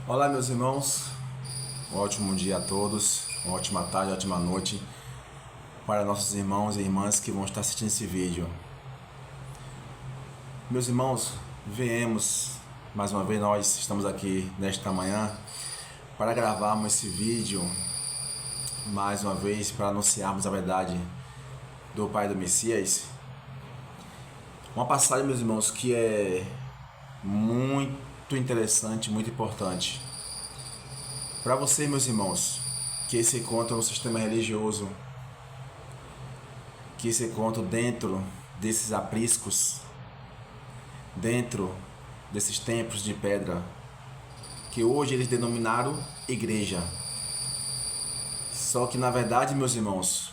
Olá, meus irmãos, um ótimo dia a todos, uma ótima tarde, uma ótima noite para nossos irmãos e irmãs que vão estar assistindo esse vídeo. Meus irmãos, viemos mais uma vez, nós estamos aqui nesta manhã para gravarmos esse vídeo mais uma vez para anunciarmos a verdade do Pai do Messias. Uma passagem, meus irmãos, que é muito interessante, muito importante. Para vocês, meus irmãos, que se encontram no sistema religioso, que se encontram dentro desses apriscos, dentro desses templos de pedra, que hoje eles denominaram igreja. Só que na verdade, meus irmãos,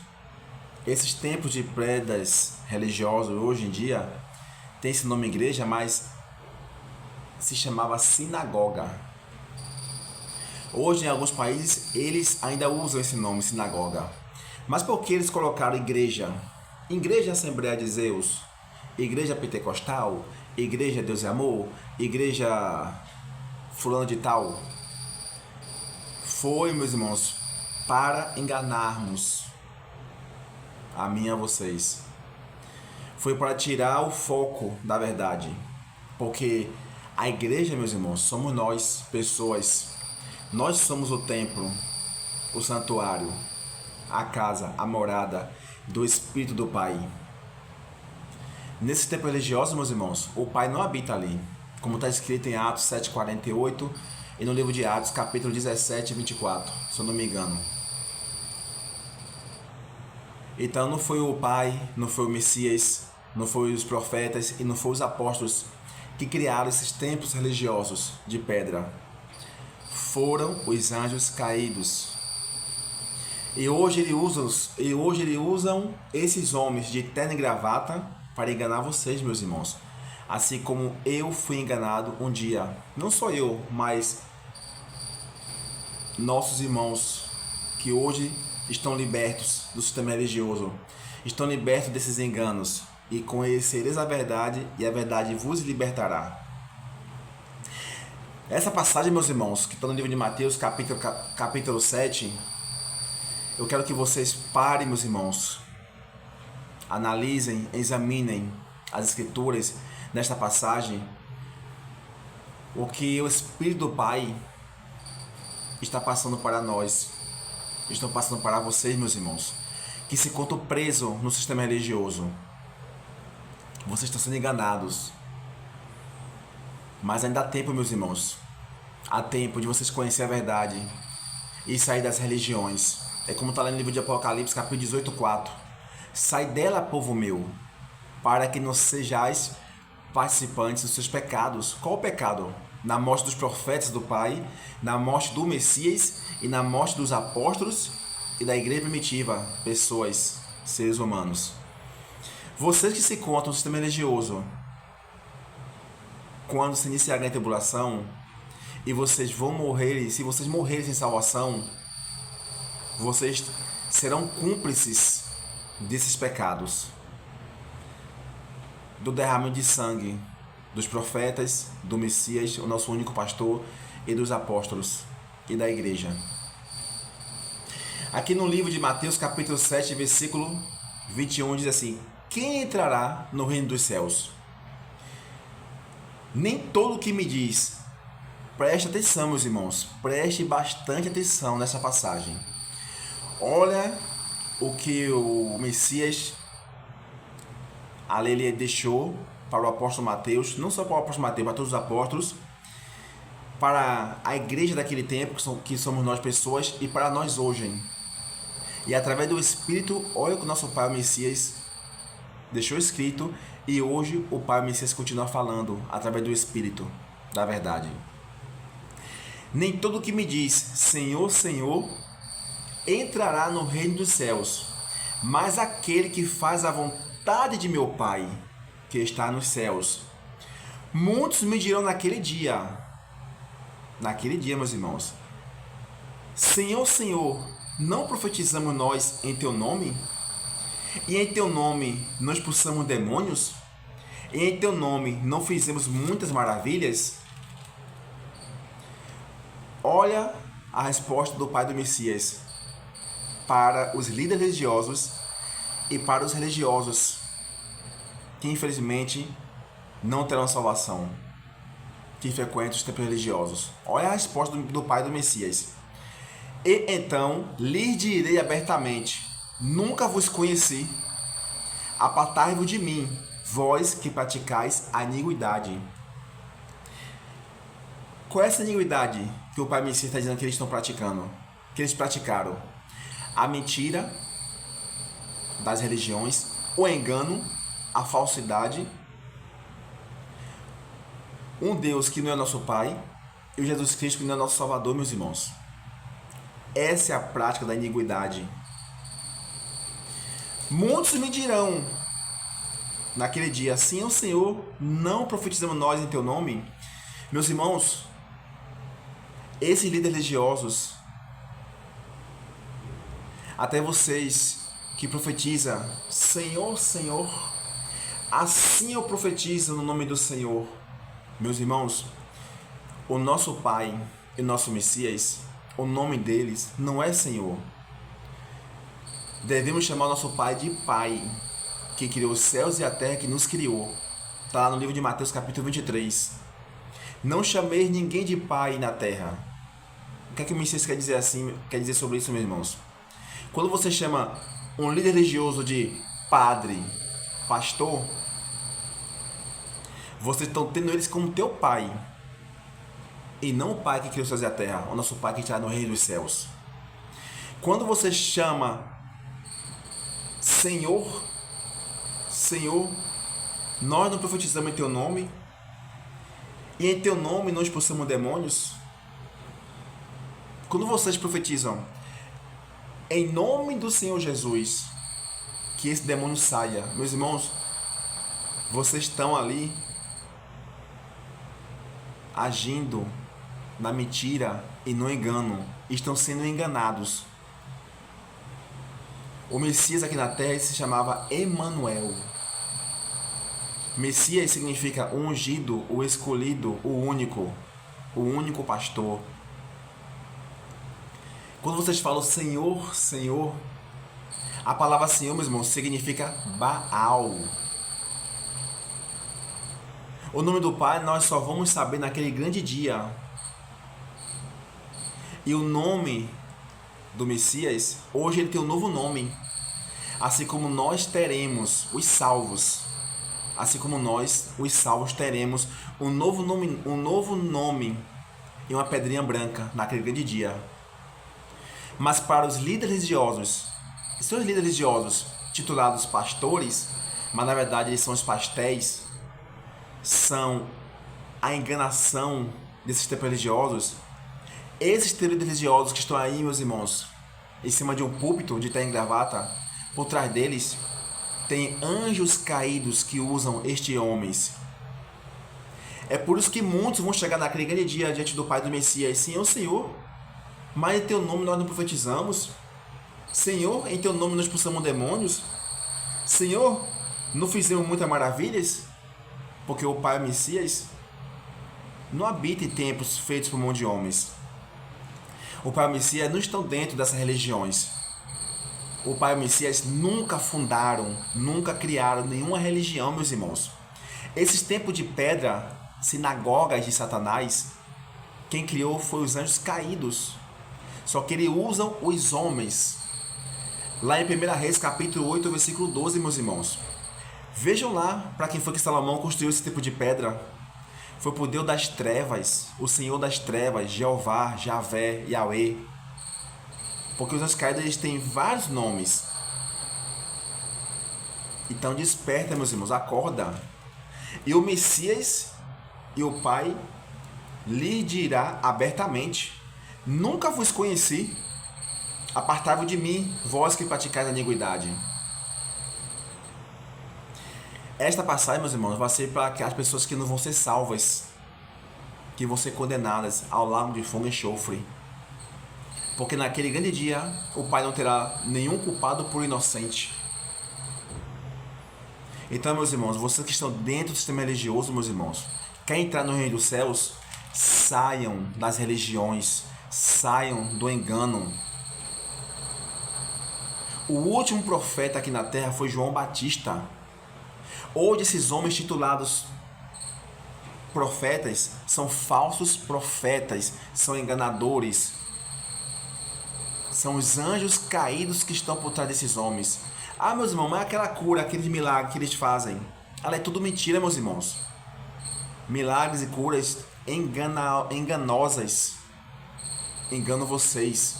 esses templos de pedras religiosos hoje em dia tem esse nome igreja, mas se chamava sinagoga. Hoje em alguns países eles ainda usam esse nome, sinagoga. Mas por que eles colocaram igreja? Igreja Assembleia de Deus, igreja pentecostal, igreja Deus e Amor, igreja fulano de tal. Foi, meus irmãos, para enganarmos a mim e a vocês. Foi para tirar o foco da verdade. Porque a igreja, meus irmãos, somos nós, pessoas. Nós somos o templo, o santuário, a casa, a morada do Espírito do Pai. Nesse templo religioso, meus irmãos, o Pai não habita ali, como está escrito em Atos 7,48 e no livro de Atos, capítulo 17 e 24, se eu não me engano. Então não foi o Pai, não foi o Messias, não foi os profetas e não foi os apóstolos que criaram esses templos religiosos de pedra. Foram os anjos caídos. E hoje eles usam esses homens de terno e gravata para enganar vocês, meus irmãos. Assim como eu fui enganado um dia. Não só eu, mas nossos irmãos que hoje estão libertos do sistema religioso. Estão libertos desses enganos. E conhecereis a verdade, e a verdade vos libertará. Essa passagem, meus irmãos, que está no livro de Mateus, capítulo 7, eu quero que vocês parem, meus irmãos, analisem, examinem as escrituras nesta passagem, o que o Espírito do Pai está passando para nós, estão passando para vocês, meus irmãos, que se encontram presos no sistema religioso. Vocês estão sendo enganados. Mas ainda há tempo, meus irmãos. Há tempo de vocês conhecerem a verdade e sair das religiões. É como está lá no livro de Apocalipse, capítulo 18:4. Sai dela, povo meu, para que não sejais participantes dos seus pecados. Qual o pecado? Na morte dos profetas do Pai, na morte do Messias e na morte dos apóstolos e da igreja primitiva, pessoas, seres humanos. Vocês que se encontram no sistema religioso, quando se iniciar a tribulação, e vocês vão morrer, e se vocês morrerem sem salvação, vocês serão cúmplices desses pecados, do derramamento de sangue dos profetas, do Messias, o nosso único pastor, e dos apóstolos e da igreja. Aqui no livro de Mateus, capítulo 7, versículo 21, diz assim: quem entrará no reino dos céus? Nem todo o que me diz. Preste atenção, meus irmãos. Preste bastante atenção nessa passagem. Olha o que o Messias ali ele deixou para o apóstolo Mateus, não só para o apóstolo Mateus, para todos os apóstolos, para a igreja daquele tempo, que somos nós pessoas, e para nós hoje. E através do Espírito, olha o que o nosso Pai o Messias deixou escrito, e hoje o Pai Messias continua falando através do Espírito da verdade. Nem todo que me diz Senhor, Senhor entrará no reino dos céus, mas aquele que faz a vontade de meu Pai que está nos céus. Muitos me dirão naquele dia, meus irmãos: Senhor, Senhor, não profetizamos nós em teu nome? E em teu nome não expulsamos demônios? E em teu nome não fizemos muitas maravilhas? Olha a resposta do pai do Messias para os líderes religiosos e para os religiosos que infelizmente não terão salvação, que frequentam os templos religiosos. Olha a resposta do pai do Messias. E então lhes direi abertamente: nunca vos conheci, apartai-vos de mim, vós que praticais a iniquidade. Qual é essa iniquidade que o pai Messias está dizendo que eles estão praticando? Que eles praticaram? A mentira das religiões, o engano, a falsidade, um Deus que não é nosso Pai e o Jesus Cristo que não é nosso Salvador, meus irmãos. Essa é a prática da iniquidade. Muitos me dirão naquele dia: sim, o Senhor, não profetizamos nós em teu nome? Meus irmãos, esses líderes religiosos, até vocês que profetizam: Senhor, Senhor, assim eu profetizo no nome do Senhor. Meus irmãos, o nosso Pai e o nosso Messias, o nome deles não é Senhor. Devemos chamar o nosso Pai de Pai, que criou os céus e a terra, que nos criou. Está lá no livro de Mateus capítulo 23. Não chameis ninguém de Pai na terra. O que é que o Messias quer dizer assim? Quer dizer sobre isso, meus irmãos? Quando você chama um líder religioso de padre, pastor, vocês estão tendo eles como teu pai. E não o Pai que criou os céus e a terra, o nosso Pai que está no reino dos céus. Quando você chama Senhor, Senhor, nós não profetizamos em teu nome, e em teu nome não expulsamos demônios. Quando vocês profetizam em nome do Senhor Jesus, que esse demônio saia, meus irmãos, vocês estão ali agindo na mentira e no engano, estão sendo enganados. O Messias aqui na terra se chamava Emanuel. Messias significa o ungido, o escolhido, o único pastor. Quando vocês falam Senhor, Senhor, a palavra Senhor, meus irmãos, significa Baal. O nome do Pai nós só vamos saber naquele grande dia. E o nome do Messias, hoje ele tem um novo nome. Assim como nós teremos os salvos. Assim como nós, os salvos, teremos um novo nome e uma pedrinha branca naquele grande dia. Mas para os líderes religiosos, seus líderes religiosos titulados pastores, mas na verdade eles são os pastéis, são a enganação desses templos religiosos. Esses líderes religiosos que estão aí, meus irmãos, em cima de um púlpito de terno e gravata, por trás deles tem anjos caídos que usam estes homens. É por isso que muitos vão chegar naquele grande dia diante do Pai do Messias: Senhor, Senhor, mas em teu nome nós não profetizamos. Senhor, em teu nome nós expulsamos demônios. Senhor, não fizemos muitas maravilhas? Porque o Pai Messias não habita em templos feitos por mão de homens. O Pai e o Messias não estão dentro dessas religiões. O Pai e o Messias nunca fundaram, nunca criaram nenhuma religião, meus irmãos. Esses templos de pedra, sinagogas de Satanás, quem criou foi os anjos caídos. Só que eles usam os homens. Lá em 1 Reis, capítulo 8, versículo 12, meus irmãos. Vejam lá para quem foi que Salomão construiu esse templo de pedra. Foi por Deus das trevas, o Senhor das trevas, Jeová, Javé, Yahweh. Porque os anjos caídos eles têm vários nomes. Então desperta, meus irmãos, acorda. E o Messias e o Pai lhe dirá abertamente: nunca vos conheci, apartai-vos de mim, vós que praticais a iniquidade. Esta passagem, meus irmãos, vai ser para aquelas pessoas que não vão ser salvas, que vão ser condenadas ao lago de fogo e enxofre. Porque naquele grande dia, o Pai não terá nenhum culpado por inocente. Então, meus irmãos, vocês que estão dentro do sistema religioso, meus irmãos, quer entrar no reino dos céus, Saiam das religiões, saiam do engano. O último profeta aqui na terra foi João Batista. Hoje esses homens titulados profetas são falsos profetas, são enganadores. São os anjos caídos que estão por trás desses homens. Ah, meus irmãos, mas aquela cura, aquele milagre que eles fazem, ela é tudo mentira, meus irmãos. Milagres e curas enganosas. Engano vocês.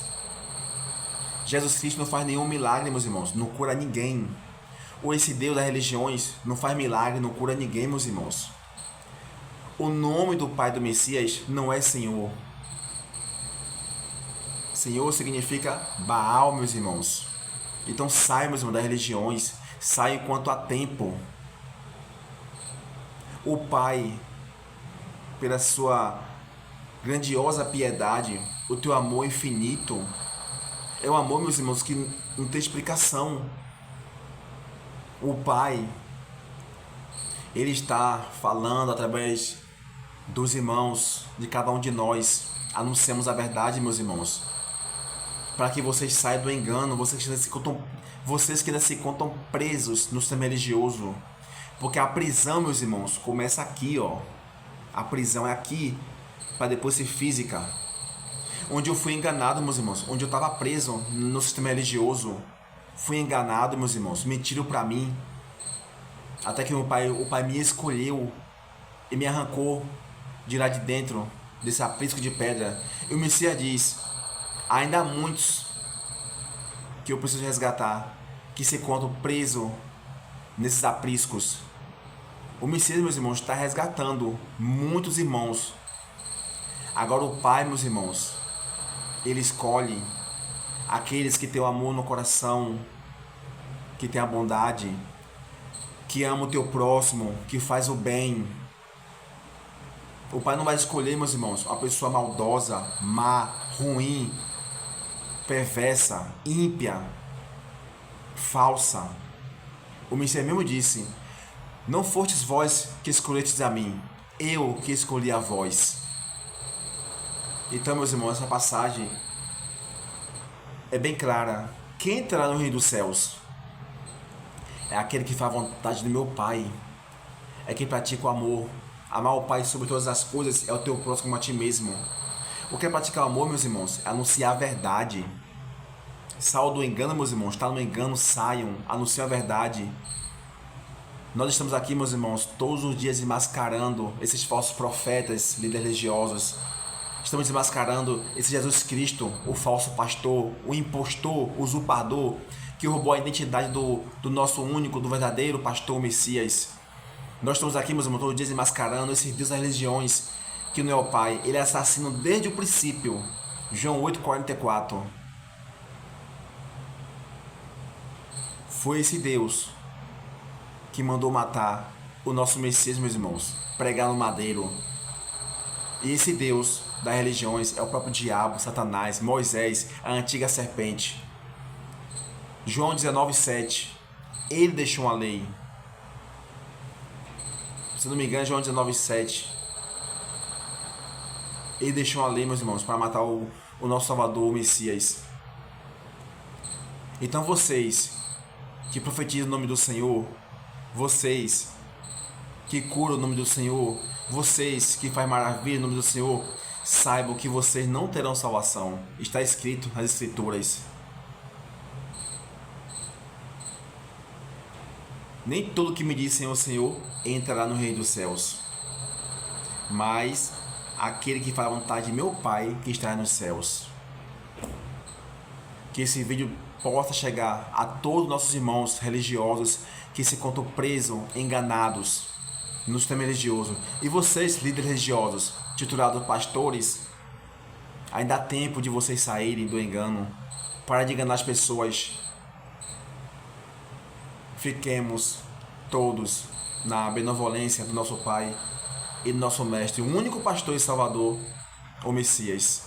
Jesus Cristo não faz nenhum milagre, meus irmãos. Não cura ninguém. Ou esse Deus das religiões não faz milagre, não cura ninguém, meus irmãos. O nome do Pai do Messias não é Senhor. Senhor significa Baal, meus irmãos. Então saiam, meus irmãos, das religiões. Saiam enquanto há tempo. O Pai, pela sua grandiosa piedade, o teu amor infinito, é um amor, meus irmãos, que não tem explicação. O Pai, Ele está falando através dos irmãos, de cada um de nós. Anunciamos a verdade, meus irmãos, para que vocês saiam do engano, vocês que ainda se contam presos no sistema religioso. Porque a prisão, meus irmãos, começa aqui, ó. A prisão é aqui, para depois ser física. Onde eu fui enganado, meus irmãos, onde eu estava preso no sistema religioso, fui enganado, meus irmãos, mentiram para mim, até que o pai me escolheu e me arrancou de lá de dentro desse aprisco de pedra. E o Messias diz: ainda há muitos que eu preciso resgatar, que se encontram presos nesses apriscos. O Messias, meus irmãos, está resgatando muitos irmãos. Agora o Pai, meus irmãos, Ele escolhe aqueles que têm o amor no coração, que têm a bondade, que ama o teu próximo, que faz o bem. O Pai não vai escolher, meus irmãos, uma pessoa maldosa, má, ruim, perversa, ímpia, falsa. O Messias mesmo disse: não fostes vós que escolhestes a mim, eu que escolhi a vós. Então, meus irmãos, essa passagem é bem clara. Quem entrará no reino dos céus é aquele que faz a vontade do meu Pai, é quem pratica o amor. Amar o Pai sobre todas as coisas é o teu próximo como a ti mesmo. O que é praticar o amor, meus irmãos? É anunciar a verdade. Saiam do engano, meus irmãos. Está no engano, saiam. Anunciem a verdade. Nós estamos aqui, meus irmãos, todos os dias desmascarando esses falsos profetas, líderes religiosos. Estamos desmascarando esse Jesus Cristo, o falso pastor, o impostor, o usurpador, que roubou a identidade do nosso único, do verdadeiro pastor, o Messias. Nós estamos aqui, meus irmãos, todos os dias desmascarando esses deuses das religiões, que não é o Pai. Ele é assassino desde o princípio. João 8,44. Foi esse Deus que mandou matar o nosso Messias, meus irmãos, pregar no madeiro. E esse Deus das religiões é o próprio diabo, Satanás, Moisés, a antiga serpente. João 19,7. Ele deixou uma lei. Se não me engano, João 19,7. Ele deixou uma lei, meus irmãos, para matar o nosso Salvador, o Messias. Então vocês que profetizam o nome do Senhor, vocês que curam o nome do Senhor, vocês que fazem maravilha no nome do Senhor, saibam que vocês não terão salvação. Está escrito nas Escrituras. Nem todo que me diz Senhor, Senhor, entrará no reino dos céus, mas aquele que faz a vontade de meu Pai que está nos céus. Que esse vídeo possa chegar a todos os nossos irmãos religiosos que se encontram presos, enganados no sistema religioso. E vocês, líderes religiosos, titulados pastores, ainda há tempo de vocês saírem do engano. Para de enganar as pessoas. Fiquemos todos na benevolência do nosso Pai e do nosso Mestre, o único pastor e Salvador, o Messias.